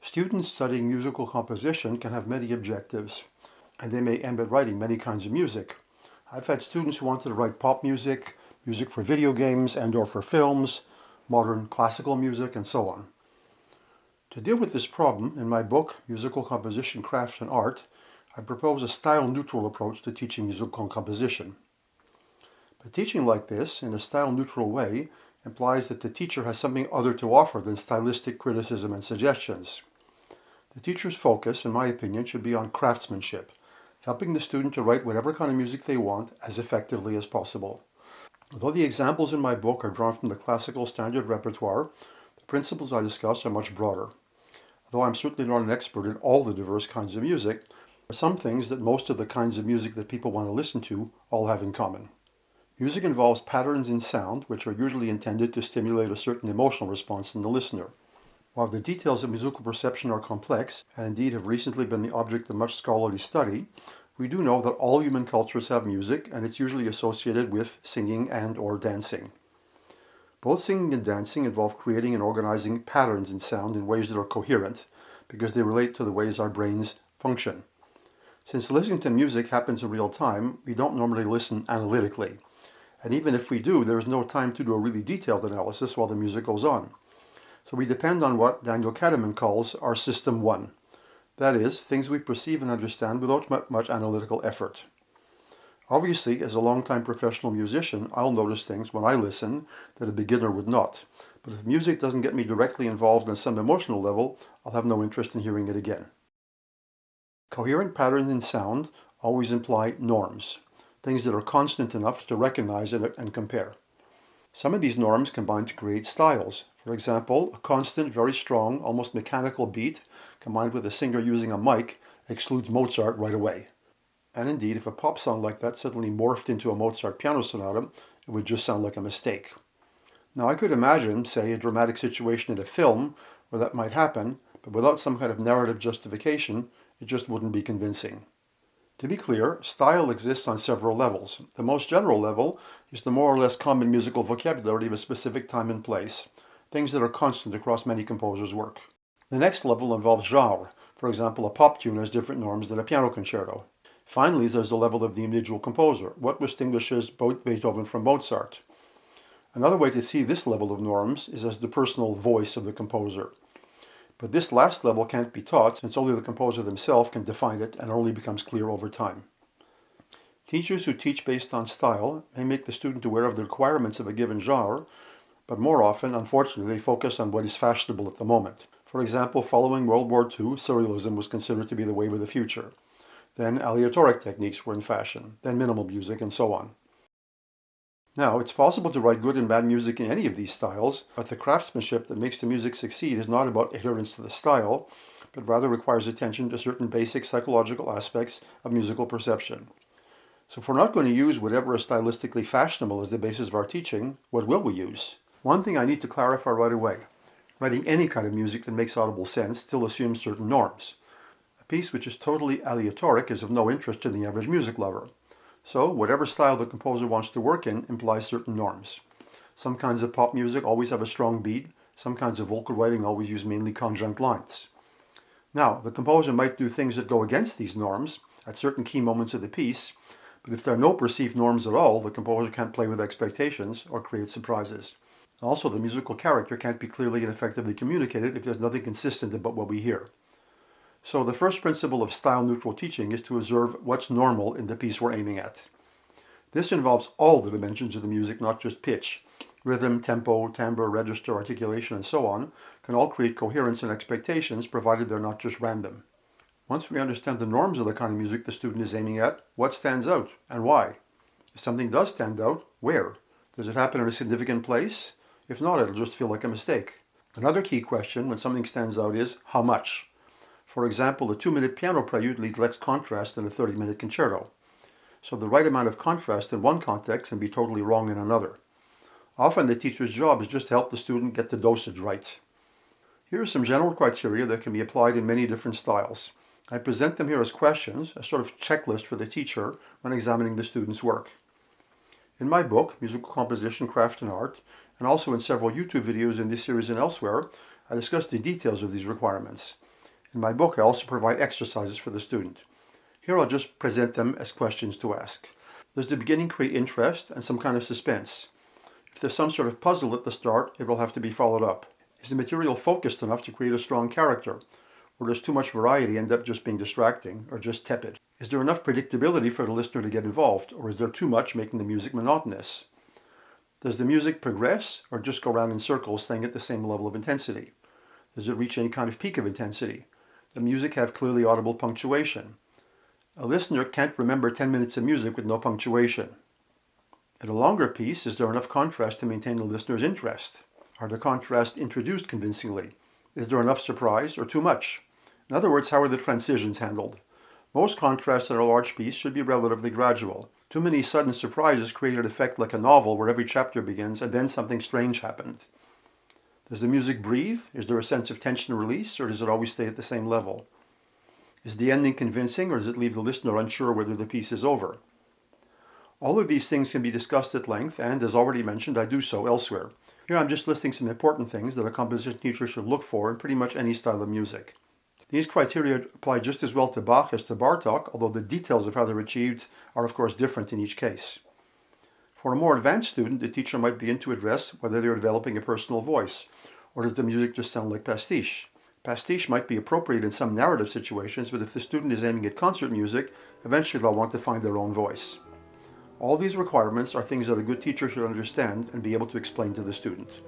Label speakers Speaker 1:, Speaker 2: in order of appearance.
Speaker 1: Students studying musical composition can have many objectives, and they may end up writing many kinds of music. I've had students who wanted to write pop music, music for video games and/or for films, modern classical music, and so on. To deal with this problem, in my book, Musical Composition, Craft, and Art, I propose a style-neutral approach to teaching musical composition. But teaching like this, in a style-neutral way, implies that the teacher has something other to offer than stylistic criticism and suggestions. The teacher's focus, in my opinion, should be on craftsmanship, helping the student to write whatever kind of music they want as effectively as possible. Although the examples in my book are drawn from the classical standard repertoire, the principles I discuss are much broader. Although I'm certainly not an expert in all the diverse kinds of music, there are some things that most of the kinds of music that people want to listen to all have in common. Music involves patterns in sound, which are usually intended to stimulate a certain emotional response in the listener. While the details of musical perception are complex, and indeed have recently been the object of much scholarly study, we do know that all human cultures have music, and it's usually associated with singing and/or dancing. Both singing and dancing involve creating and organizing patterns in sound in ways that are coherent, because they relate to the ways our brains function. Since listening to music happens in real time, we don't normally listen analytically. And even if we do, there is no time to do a really detailed analysis while the music goes on. So we depend on what Daniel Kahneman calls our System 1. That is, things we perceive and understand without much analytical effort. Obviously, as a longtime professional musician, I'll notice things when I listen that a beginner would not. But if music doesn't get me directly involved on some emotional level, I'll have no interest in hearing it again. Coherent patterns in sound always imply norms, things that are constant enough to recognize and compare. Some of these norms combine to create styles. For example, a constant, very strong, almost mechanical beat combined with a singer using a mic excludes Mozart right away. And indeed, if a pop song like that suddenly morphed into a Mozart piano sonata, it would just sound like a mistake. Now I could imagine, say, a dramatic situation in a film where that might happen, but without some kind of narrative justification, it just wouldn't be convincing. To be clear, style exists on several levels. The most general level is the more or less common musical vocabulary of a specific time and place, things that are constant across many composers' work. The next level involves genre. For example, a pop tune has different norms than a piano concerto. Finally, there's the level of the individual composer. What distinguishes Beethoven from Mozart? Another way to see this level of norms is as the personal voice of the composer. But this last level can't be taught, since only the composer themselves can define it, and it only becomes clear over time. Teachers who teach based on style may make the student aware of the requirements of a given genre, but more often, unfortunately, they focus on what is fashionable at the moment. For example, following World War II, serialism was considered to be the wave of the future. Then aleatoric techniques were in fashion, then minimal music, and so on. Now, it's possible to write good and bad music in any of these styles, but the craftsmanship that makes the music succeed is not about adherence to the style, but rather requires attention to certain basic psychological aspects of musical perception. So if we're not going to use whatever is stylistically fashionable as the basis of our teaching, what will we use? One thing I need to clarify right away. Writing any kind of music that makes audible sense still assumes certain norms. A piece which is totally aleatoric is of no interest to the average music lover. So, whatever style the composer wants to work in implies certain norms. Some kinds of pop music always have a strong beat, some kinds of vocal writing always use mainly conjunct lines. Now, the composer might do things that go against these norms at certain key moments of the piece, but if there are no perceived norms at all, the composer can't play with expectations or create surprises. Also, the musical character can't be clearly and effectively communicated if there's nothing consistent about what we hear. So the first principle of style-neutral teaching is to observe what's normal in the piece we're aiming at. This involves all the dimensions of the music, not just pitch. Rhythm, tempo, timbre, register, articulation, and so on can all create coherence and expectations, provided they're not just random. Once we understand the norms of the kind of music the student is aiming at, what stands out and why? If something does stand out, where? Does it happen in a significant place? If not, it'll just feel like a mistake. Another key question when something stands out is how much? For example, a 2-minute piano prelude needs less contrast than a 30-minute concerto. So the right amount of contrast in one context can be totally wrong in another. Often the teacher's job is just to help the student get the dosage right. Here are some general criteria that can be applied in many different styles. I present them here as questions, a sort of checklist for the teacher when examining the student's work. In my book, Musical Composition, Craft and Art, and also in several YouTube videos in this series and elsewhere, I discuss the details of these requirements. In my book, I also provide exercises for the student. Here I'll just present them as questions to ask. Does the beginning create interest and some kind of suspense? If there's some sort of puzzle at the start, it will have to be followed up. Is the material focused enough to create a strong character? Or does too much variety end up just being distracting or just tepid? Is there enough predictability for the listener to get involved, or is there too much making the music monotonous? Does the music progress or just go around in circles staying at the same level of intensity? Does it reach any kind of peak of intensity? The music have clearly audible punctuation? A listener can't remember 10 minutes of music with no punctuation. In a longer piece, is there enough contrast to maintain the listener's interest? Are the contrasts introduced convincingly? Is there enough surprise or too much? In other words, how are the transitions handled? Most contrasts in a large piece should be relatively gradual. Too many sudden surprises create an effect like a novel where every chapter begins and then something strange happened. Does the music breathe? Is there a sense of tension and release, or does it always stay at the same level? Is the ending convincing, or does it leave the listener unsure whether the piece is over? All of these things can be discussed at length, and as already mentioned, I do so elsewhere. Here I'm just listing some important things that a composition teacher should look for in pretty much any style of music. These criteria apply just as well to Bach as to Bartók, although the details of how they're achieved are of course different in each case. For a more advanced student, the teacher might begin to address whether they're developing a personal voice, or does the music just sound like pastiche. Pastiche might be appropriate in some narrative situations, but if the student is aiming at concert music, eventually they'll want to find their own voice. All these requirements are things that a good teacher should understand and be able to explain to the student.